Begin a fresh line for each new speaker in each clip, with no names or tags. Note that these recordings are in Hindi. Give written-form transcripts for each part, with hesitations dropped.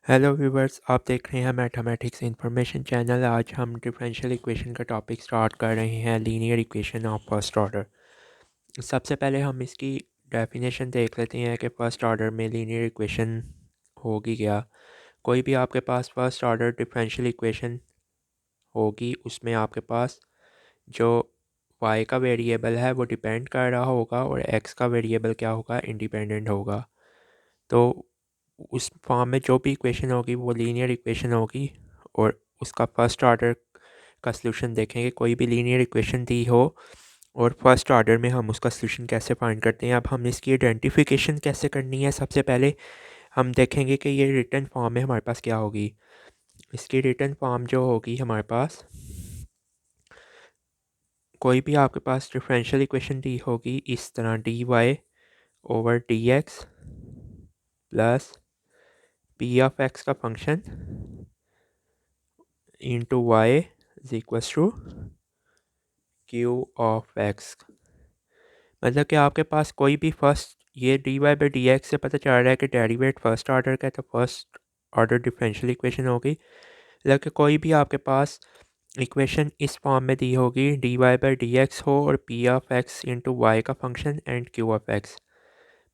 हेलो व्यूवर्स, आप देख रहे हैं मैथमेटिक्स इन्फॉर्मेशन चैनल। आज हम डिफरेंशियल इक्वेशन का टॉपिक स्टार्ट कर रहे हैं, linear equation of first order. सबसे पहले हम इसकी डेफिनेशन देख लेते हैं कि फ़र्स्ट ऑर्डर में लीनियर इक्वेशन होगी क्या। कोई भी आपके पास फर्स्ट ऑर्डर डिफरेंशियल इक्वेशन होगी, उसमें आपके पास जो y का वेरिएबल है वो डिपेंड कर रहा होगा और x का वेरिएबल क्या होगा, इंडिपेंडेंट होगा। तो उस फॉर्म में जो भी इक्वेशन होगी वो लीनियर इक्वेशन होगी और उसका फर्स्ट ऑर्डर का सलूशन देखेंगे। कोई भी लीनियर इक्वेशन दी हो और फर्स्ट ऑर्डर में हम उसका सलूशन कैसे फाइंड करते हैं। अब हम इसकी आइडेंटिफिकेशन कैसे करनी है, सबसे पहले हम देखेंगे कि ये रिटन फॉर्म में हमारे पास क्या होगी। इसकी रिटन फॉर्म जो होगी हमारे पास, कोई भी आपके पास डिफरेंशियल इक्वेशन दी होगी इस तरह, d y over D x plus P of x का function into Y is equal to Q of x. मतलब कि आपके पास कोई भी फर्स्ट, ये D Y by D x से पता चल रहा है कि डेरिवेट फर्स्ट ऑर्डर का है, तो फर्स्ट ऑर्डर डिफरेंशियल इक्वेशन होगी। मतलब कि कोई भी आपके पास इक्वेशन इस फॉर्म में दी होगी, d Y by D x हो और p of x into y का function and q of x.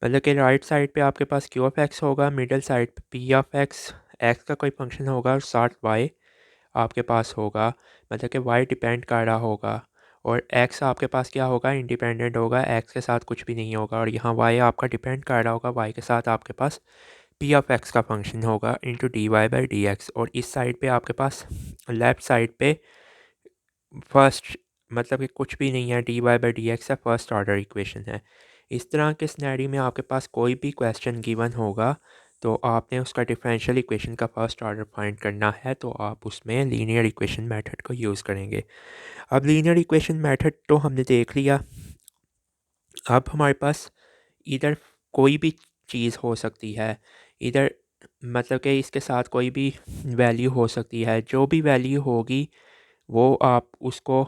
मतलब कि राइट साइड पे आपके पास क्यू ऑफ एक्स होगा, मिडल साइड पे पी ऑफ एक्स, एक्स का कोई फंक्शन होगा और साथ वाई आपके पास होगा। मतलब कि वाई डिपेंड कर रहा होगा और एक्स आपके पास क्या होगा, इंडिपेंडेंट होगा, एक्स के साथ कुछ भी नहीं होगा। और यहाँ वाई आपका डिपेंड कर रहा होगा, वाई के साथ आपके पास पी ऑफ एक्स का फंक्शन होगा into D Y by D X. और इस साइड पे आपके पास लेफ़्ट साइड पे फर्स्ट, मतलब कि कुछ भी नहीं है, D Y by D X है, फर्स्ट ऑर्डर इक्वेशन है। इस तरह के स्नैरी में आपके पास कोई भी क्वेश्चन गिवन होगा तो आपने उसका डिफरेंशियल इक्वेशन का फर्स्ट ऑर्डर फाइंड करना है, तो आप उसमें लीनियर इक्वेशन मेथड को यूज़ करेंगे। अब लीनियर इक्वेशन मेथड तो हमने देख लिया। अब हमारे पास इधर कोई भी चीज़ हो सकती है, इधर मतलब कि इसके साथ कोई भी वैल्यू हो सकती है। जो भी वैल्यू होगी वो आप उसको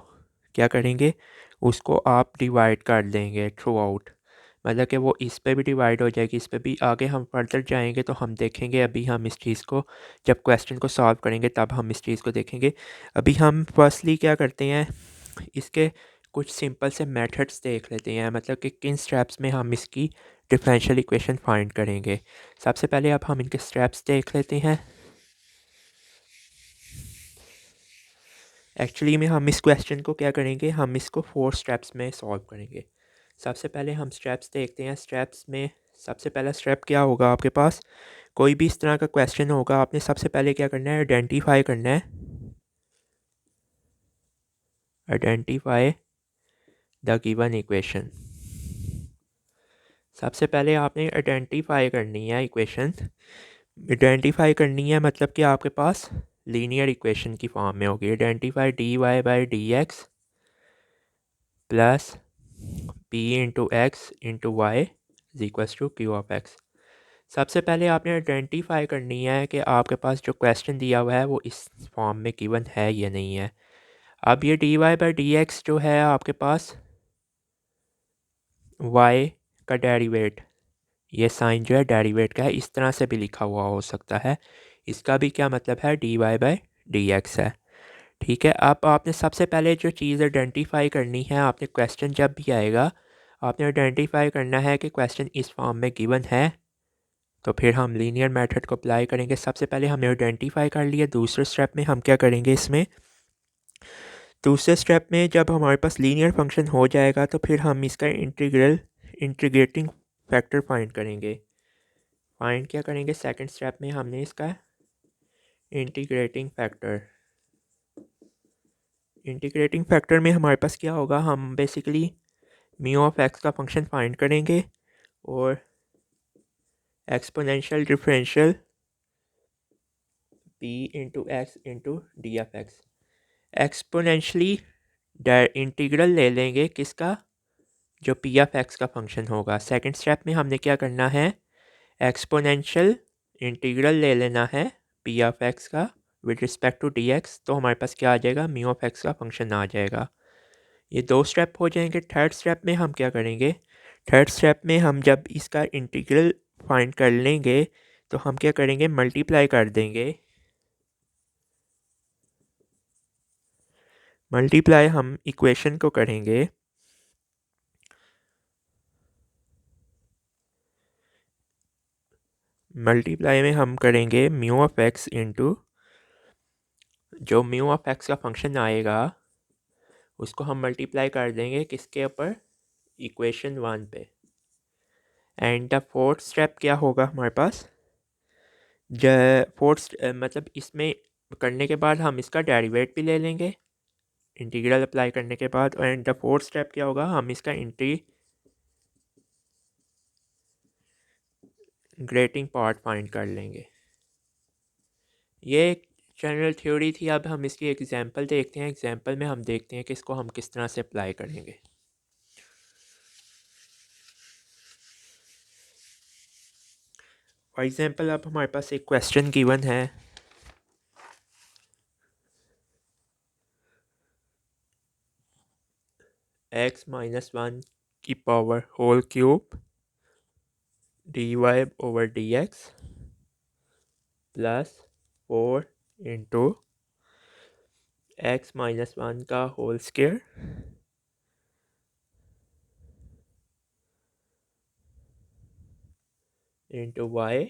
क्या करेंगे, उसको आप डिवाइड कर देंगे थ्रू आउट। मतलब कि वो इस पे भी डिवाइड हो जाएगी, इस पे भी। आगे हम फर्दर जाएंगे तो हम देखेंगे, अभी हम इस चीज़ को जब क्वेश्चन को सॉल्व करेंगे तब हम इस चीज़ को देखेंगे। अभी हम फर्स्टली क्या करते हैं, इसके कुछ सिंपल से मेथड्स देख लेते हैं, मतलब कि किन स्टेप्स में हम इसकी डिफरेंशियल इक्वेशन फाइंड करेंगे। सबसे पहले अब हम इनके स्टेप्स देख लेते हैं। एक्चुअली में हम इस क्वेश्चन को क्या करेंगे, हम इसको 4 स्टेप्स में सॉल्व करेंगे। सबसे पहले हम स्टेप्स देखते हैं। स्टेप्स में सबसे पहला स्टेप क्या होगा, आपके पास कोई भी इस तरह का क्वेश्चन होगा, आपने सबसे पहले क्या करना है, आइडेंटिफाई करना है। Identify the given equation. सबसे पहले आपने आइडेंटिफाई करनी है इक्वेशन। आइडेंटिफाई करनी है मतलब कि आपके पास लीनियर इक्वेशन की फॉर्म में होगी। Identify D Y by D x plus P into x into Y is equals to Q of X. सबसे पहले आपने आइडेंटिफाई करनी है कि आपके पास जो क्वेश्चन दिया हुआ है वो इस फॉर्म में गिवन है या नहीं है। अब ये D Y by D X जो है आपके पास वाई का डेरिवेट, ये साइन जो है डेरिवेट का है, इस तरह से भी लिखा हुआ हो सकता है। इसका भी क्या मतलब है, D Y by D X है। ठीक है, अब आपने सबसे पहले जो चीज़ आइडेंटिफाई करनी है, आपने क्वेश्चन जब भी आएगा आपने आइडेंटिफाई करना है कि क्वेश्चन इस फॉर्म में गिवन है, तो फिर हम लीनियर मेथड को अप्लाई करेंगे। सबसे पहले हमने आइडेंटिफाई कर लिया। दूसरे स्टेप में हम क्या करेंगे, इसमें दूसरे स्टेप में जब हमारे पास लीनियर फंक्शन हो जाएगा तो फिर हम इसका इंटीग्रेटिंग फैक्टर फाइंड करेंगे। फाइंड क्या करेंगे, सेकंड स्टेप में हमने इसका इंटीग्रेटिंग फैक्टर। इंटीग्रेटिंग फैक्टर में हमारे पास क्या होगा, हम बेसिकली म्यू ऑफ एक्स का फंक्शन फाइंड करेंगे और exponential differential p into x into d f x. Exponentially integral ले लेंगे किसका, जो पी एफ एक्स का फंक्शन होगा। सेकंड स्टेप में हमने क्या करना है, एक्सपोनेंशियल इंटीग्रल ले लेना है पी ऑफ एक्स का with respect to D X. तो हमारे पास क्या आ जाएगा, म्यू ऑफ एक्स का फंक्शन आ जाएगा। ये 2 स्टेप हो जाएंगे। थर्ड स्टेप में हम क्या करेंगे, थर्ड स्टेप में हम जब इसका इंटीग्रल फाइंड कर लेंगे तो हम क्या करेंगे, मल्टीप्लाई कर देंगे। मल्टीप्लाई हम इक्वेशन को करेंगे मल्टीप्लाई में हम करेंगे म्यू ऑफ एक्स इंटू जो म्यू ऑफ एक्स का फंक्शन आएगा उसको हम मल्टीप्लाई कर देंगे किसके ऊपर, इक्वेशन 1 पे। एंड द फोर्थ स्टेप क्या होगा हमारे पास, फोर्थ मतलब इसमें करने के बाद हम इसका डेरिवेट भी ले लेंगे इंटीग्रल अप्लाई करने के बाद। एंड द फोर्थ स्टेप क्या होगा, हम इसका इंटीग्रेटिंग पार्ट फाइंड कर लेंगे। ये एक जनरल थ्योरी थी। अब हम इसकी एग्जांपल देखते हैं। एग्जांपल में हम देखते हैं कि इसको हम किस तरह से अप्लाई करेंगे। फॉर एग्जांपल अब हमारे पास एक क्वेश्चन गिवन है, x माइनस 1 की power whole cube dy over dx plus 4 into x minus 1 का whole square into y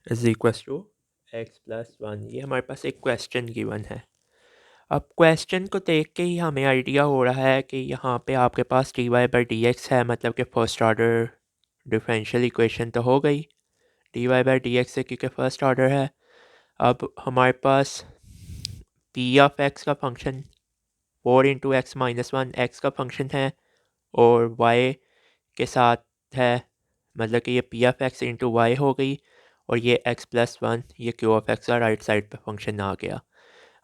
is equal to x plus 1। ये हमारे पास एक क्वेश्चन गिवन है। अब क्वेश्चन को देख के ही हमें आइडिया हो रहा है कि यहाँ पे आपके पास dy बाई डी एक्स है, मतलब कि फर्स्ट ऑर्डर डिफरेंशियल इक्वेशन तो हो गई dy बाई डी एक्स से, क्योंकि फर्स्ट ऑर्डर है। अब हमारे पास p ऑफ x का function 4 into x minus 1 x का फंक्शन है और y के साथ है, मतलब कि ये p of x into Y हो गई और ये x प्लस 1 ये q ऑफ x का राइट साइड पे फंक्शन आ गया।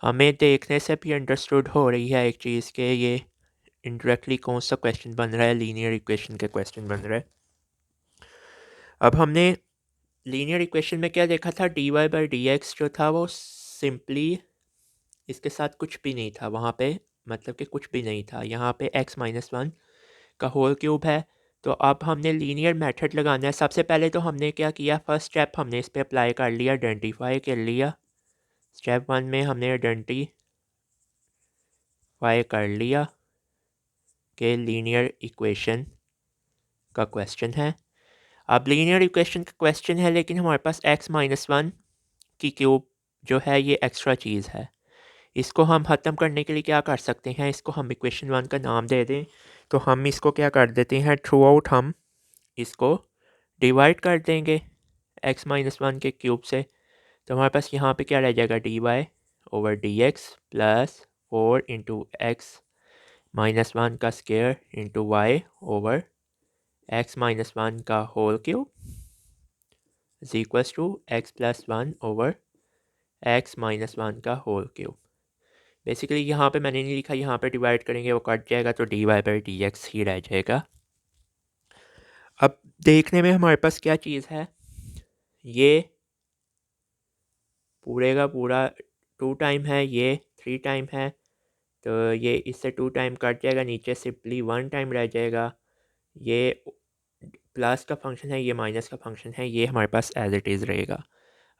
हमें देखने से भी अंडरस्टूड हो रही है एक चीज़ के ये इंडायरेक्टली कौन सा क्वेश्चन बन रहा है, लीनियर इक्वेशन के क्वेश्चन बन रहा है। अब हमने लीनियर इक्वेशन में क्या देखा था, dy बाई डी एक्स जो था वो सिंपली इसके साथ कुछ भी नहीं था वहाँ पे, मतलब कि कुछ भी नहीं था। यहाँ पे x माइनस 1 का होल क्यूब है। तो अब हमने लीनियर मेथड लगाना है। सबसे पहले तो हमने क्या किया, फर्स्ट स्टेप हमने इस पर अप्लाई कर लिया, आइडेंटिफाई कर लिया। स्टेप 1 में हमने आइडेंटिफाई कर लिया कि लीनियर इक्वेशन का क्वेश्चन है। अब लीनियर इक्वेशन का क्वेश्चन है लेकिन हमारे पास x माइनस 1 की क्यूब जो है ये एक्स्ट्रा चीज़ है। इसको हम ख़त्म करने के लिए क्या कर सकते हैं, इसको हम इक्वेशन 1 का नाम दे दें। तो हम इसको क्या कर देते हैं, थ्रू आउट हम इसको डिवाइड कर देंगे x माइनस 1 के क्यूब से। तो हमारे पास यहाँ पे क्या रह जाएगा, dy over dx plus 4 into x minus 1 का square into Y over x minus 1 का whole cube is equals to x plus 1 over x minus 1 का होल क्यूब। बेसिकली यहाँ पे मैंने नहीं लिखा, यहाँ पे डिवाइड करेंगे वो कट जाएगा तो dy बाई डी एक्स ही रह जाएगा। अब देखने में हमारे पास क्या चीज़ है, ये पूरे का पूरा 2 टाइम है, ये 3 टाइम है। तो ये इससे 2 टाइम कट जाएगा, नीचे सिंपली 1 टाइम रह जाएगा। ये प्लस का फंक्शन है, ये माइनस का फंक्शन है, ये हमारे पास एज इट इज़ रहेगा।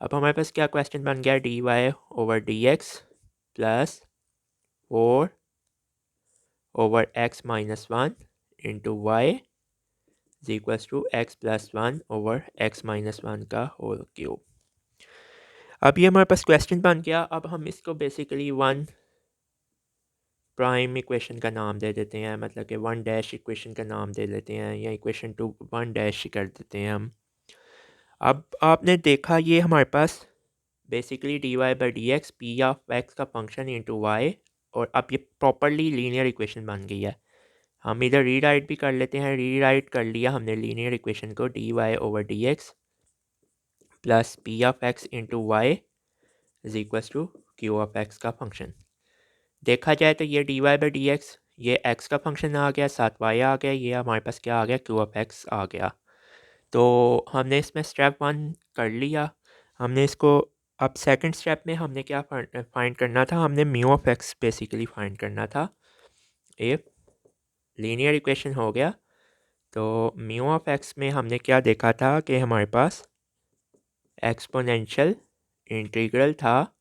अब हमारे पास क्या क्वेश्चन बन गया, dy over dx plus 4 over x minus 1 into Y is equals to x plus 1 over x minus 1 का होल क्यूब। अब ये हमारे पास क्वेश्चन बन गया। अब हम इसको बेसिकली 1 प्राइम इक्वेशन का नाम दे देते हैं, मतलब कि 1 डैश इक्वेशन का नाम दे देते हैं, या इक्वेशन 2 1 डैश कर देते हैं हम। अब आपने देखा ये हमारे पास basically dy by D x p of x का फंक्शन इंटू वाई, और अब ये प्रॉपरली लीनियर इक्वेशन बन गई है। हम इधर रीराइट भी कर लेते हैं, रीराइट कर लिया हमने लीनियर इक्वेशन को, dy over D x plus P of x into Y is equals to Q of x का फंक्शन। देखा जाए तो ये dy बाई डी एक्स ये x का फंक्शन आ गया, साथ y आ गया, ये हमारे पास क्या आ गया, क्यू ऑफ x आ गया। तो हमने इसमें स्टेप 1 कर लिया। हमने इसको अब सेकंड स्टेप में हमने क्या फाइंड करना था, हमने mu of x basically find करना था। इफ लीनियर इक्वेशन हो गया तो म्यू ऑफ x में हमने क्या देखा था कि हमारे पास एक्सपोनेंशियल इंटीग्रल था,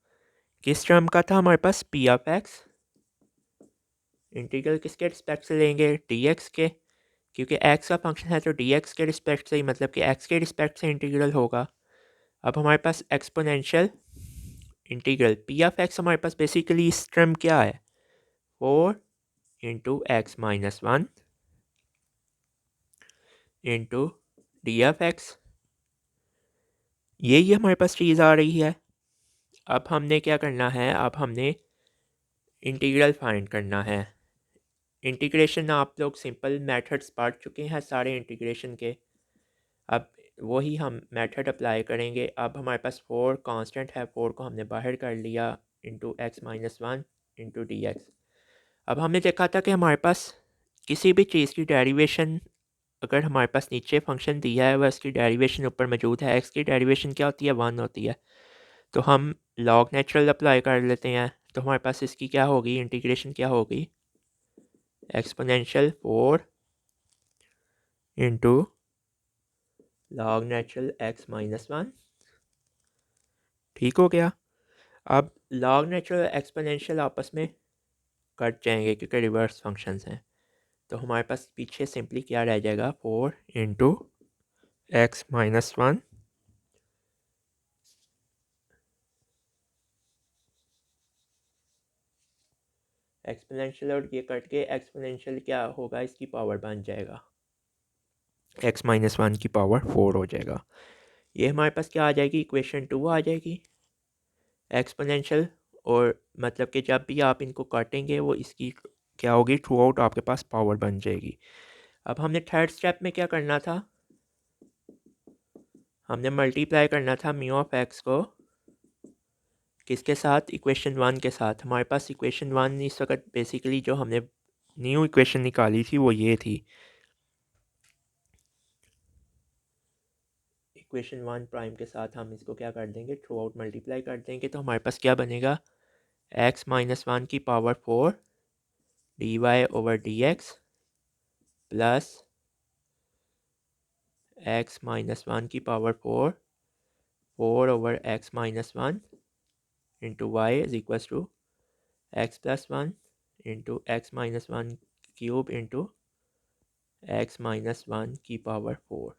किस टर्म का था हमारे पास, पी ऑफ एक्स। इंटीग्रल किसके रिस्पेक्ट से लेंगे, डी एक्स के, क्योंकि एक्स का फंक्शन है तो डी एक्स के रिस्पेक्ट से ही, मतलब कि एक्स के रिस्पेक्ट से इंटीग्रल होगा। अब हमारे पास exponential integral p of x, हमारे पास बेसिकली इस टर्म क्या है, 4 × x−1 into D of x, यही हमारे पास चीज़ आ रही है। अब हमने क्या करना है, अब हमने इंटीग्रल फाइंड करना है। इंटीग्रेशन आप लोग सिंपल मेथड्स पढ़ चुके हैं सारे इंटीग्रेशन के, अब वही हम मेथड अप्लाई करेंगे। अब हमारे पास 4 कांस्टेंट है, 4 को हमने बाहर कर लिया, into x−1 into D x. अब हमने देखा था कि हमारे पास किसी भी चीज़ की डेरिवेशन, अगर हमारे पास नीचे फंक्शन दिया है वह इसकी डेरिवेशन ऊपर मौजूद है, एक्स की डेरिवेशन क्या होती है, 1 होती है, तो हम लॉग नेचुरल अप्लाई कर लेते हैं। तो हमारे पास इसकी क्या होगी, इंटीग्रेशन क्या होगी, exponential 4 into log natural x−1। ठीक हो गया। अब लॉग नेचुरल एक्सपोनेंशियल आपस में कट जाएंगे क्योंकि रिवर्स फंक्शंस हैं, तो हमारे पास पीछे सिंपली क्या रह जाएगा, 4 इंटू x−1 एक्सपोनेंशियल, और ये कट के एक्सपोनेंशियल क्या होगा, इसकी पावर बन जाएगा, x−1 की पावर 4 हो जाएगा। ये हमारे पास क्या आ जाएगी, इक्वेशन 2 आ जाएगी एक्सपोनेंशियल, और मतलब कि जब भी आप इनको काटेंगे वो इसकी क्या होगी, थ्रू आउट आपके पास पावर बन जाएगी। अब हमने थर्ड स्टेप में क्या करना था, हमने मल्टीप्लाई करना था म्यू ऑफ एक्स को किसके साथ, इक्वेशन 1 के साथ। हमारे पास इक्वेशन 1 इस वक्त बेसिकली जो हमने न्यू इक्वेशन निकाली थी वो ये थी, इक्वेशन 1 प्राइम के साथ हम इसको क्या कर देंगे, थ्रू आउट मल्टीप्लाई कर देंगे, तो हमारे पास क्या बनेगा, x−1 की पावर 4 dy/dx प्लस x−1 की power 4/x−1 into Y is equal to x+1 into x−1 cube into x−1 की पावर 4।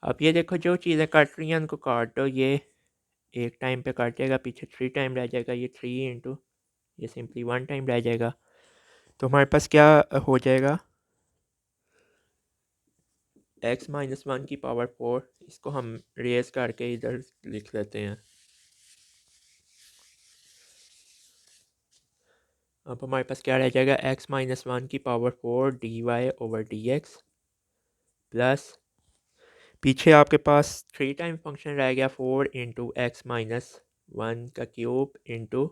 अब ये देखो जो चीज़ें कट रही हैं उनको काट दो, ये एक टाइम पे काट जाएगा, पीछे 3 टाइम रह जाएगा, ये 3 इंटू ये सिंपली 1 टाइम रह जाएगा। तो हमारे पास क्या हो जाएगा, x−1 की पावर 4, इसको हम रेस करके इधर लिख लेते हैं। अब हमारे पास क्या रह जाएगा, x−1 की पावर 4 dy/dx प्लस पीछे आपके पास 3 टाइम फंक्शन रह गया, 4 इंटू x−1 का क्यूब इंटू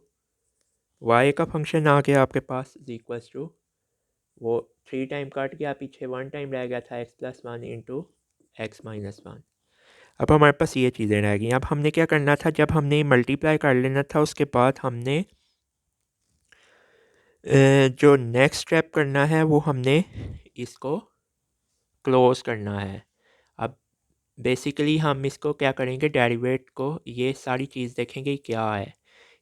वाई का फंक्शन आ गया आपके पास इज इक्वल्स टू, वो 3 टाइम कट गया, पीछे 1 टाइम रह गया था, x+1 इंटू x−1। अब हमारे पास ये चीज़ें रह गई। अब हमने क्या करना था, जब हमने मल्टीप्लाई कर लेना था उसके बाद हमने जो नेक्स्ट स्टेप करना है वो हमने इसको क्लोज करना है। अब बेसिकली हम इसको क्या करेंगे, डेरिवेट को ये सारी चीज़ देखेंगे क्या है,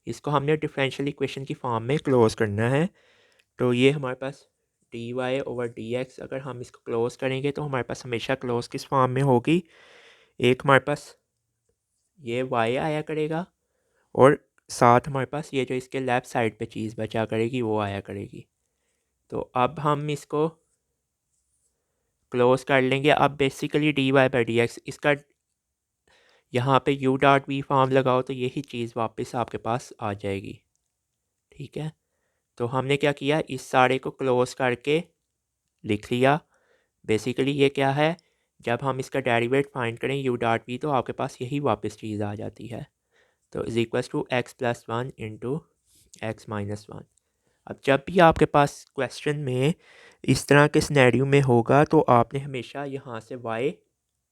इसको हमने डिफरेंशियल इक्वेशन की फॉर्म में क्लोज करना है। तो ये हमारे पास dy/dx, अगर हम इसको क्लोज करेंगे तो हमारे पास हमेशा क्लोज किस फॉर्म में होगी, एक हमारे पास ये y आया करेगा और साथ हमारे पास ये जो इसके लेफ़्ट साइड पे चीज़ बचा करेगी वो आया करेगी। तो अब हम इसको क्लोज कर लेंगे। अब बेसिकली dy/dx, इसका यहाँ पे u.v फॉर्म लगाओ तो यही चीज़ वापस आपके पास आ जाएगी। ठीक है, तो हमने क्या किया, इस सारे को क्लोज करके लिख लिया। बेसिकली ये क्या है, जब हम इसका डेरिवेट फाइंड करें u.v तो आपके पास यही वापस चीज़ आ जाती है। तो is equal to x+1 into x-1। अब जब भी आपके पास क्वेश्चन में इस तरह के सिनेरियो में होगा तो आपने हमेशा यहाँ से y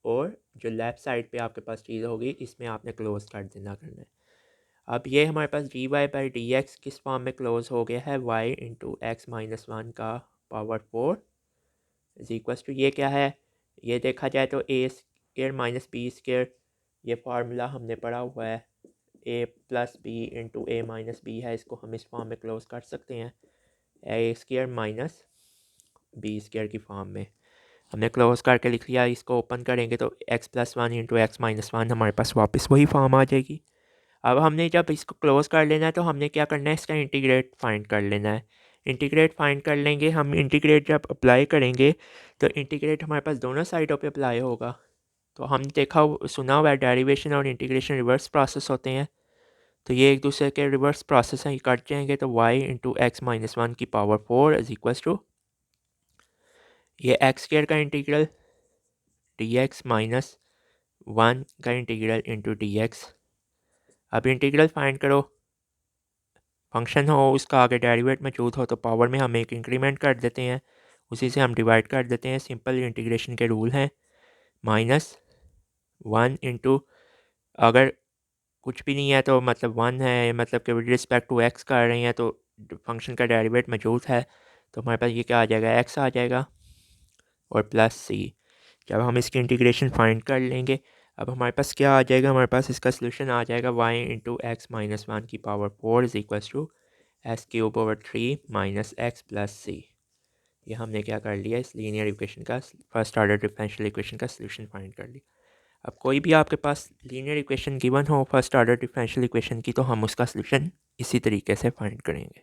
और जो लेफ़्ट साइड पे आपके पास चीज़ होगी इसमें आपने क्लोज कर देना करना है। अब ये हमारे पास dy/dx किस फॉर्म में क्लोज हो गया है, y इंटू x-1 का पावर 4 इज इक्वल टू, ये क्या है, ये देखा जाए तो a² - b² ये फार्मूला हमने पढ़ा हुआ है, a plus B into A minus B है, इसको हम इस फॉर्म में क्लोज कर सकते हैं, ए स्क्वायर माइनस बी स्क्वायर की फॉर्म में हमने क्लोज करके लिख लिया। इसको ओपन करेंगे तो x plus one into x minus one हमारे पास वापस वही फॉर्म आ जाएगी। अब हमने जब इसको क्लोज कर लेना है तो हमने क्या करना है, इसका इंटीग्रेट फाइंड कर लेना है। इंटीग्रेट फाइंड कर लेंगे हम, इंटीग्रेट जब अप्लाई करेंगे तो इंटीग्रेट हमारे पास दोनों साइडों पे अप्लाई होगा। तो हम देखा सुना हुआ है डेरिवेशन और इंटीग्रेशन रिवर्स प्रोसेस होते हैं, तो ये एक दूसरे के रिवर्स प्रोसेस हैं, ये कट जाएंगे तो y into x minus one की पावर 4 इज इक्वल्स टू ये एक्स स्क्वायर का integral D x minus one का इंटीग्रल इंटू डी एक्स। अब इंटीग्रल फाइंड करो, फंक्शन हो उसका आगे डेरिवेट मौजूद हो तो पावर में हम एक इंक्रीमेंट कर देते हैं, उसी से हम डिवाइड कर देते हैं, सिंपल इंटीग्रेशन के रूल हैं। माइनस वन इंटू, अगर कुछ भी नहीं है तो मतलब वन है, मतलब कि रिस्पेक्ट टू एक्स कर रहे हैं तो फंक्शन का डेरिवेट मौजूद है, तो हमारे पास ये क्या आ जाएगा, एक्स आ जाएगा और प्लस सी। जब हम इसकी इंटीग्रेशन फाइंड कर लेंगे, अब हमारे पास क्या आ जाएगा, हमारे पास इसका सोल्यूशन आ जाएगा y into x minus one की power 4 is equals to s cube over 3 minus x plus c. ये हमने क्या कर लिया, इस लीनियर इक्वेशन का, फर्स्ट ऑर्डर डिफरेंशियल इक्वेशन का सोल्यूशन फाइंड कर लिया। अब कोई भी आपके पास लीनियर इक्वेशन गिवन हो फर्स्ट ऑर्डर डिफरेंशियल इक्वेशन की, तो हम उसका सोल्यूशन इसी तरीके से फाइंड करेंगे।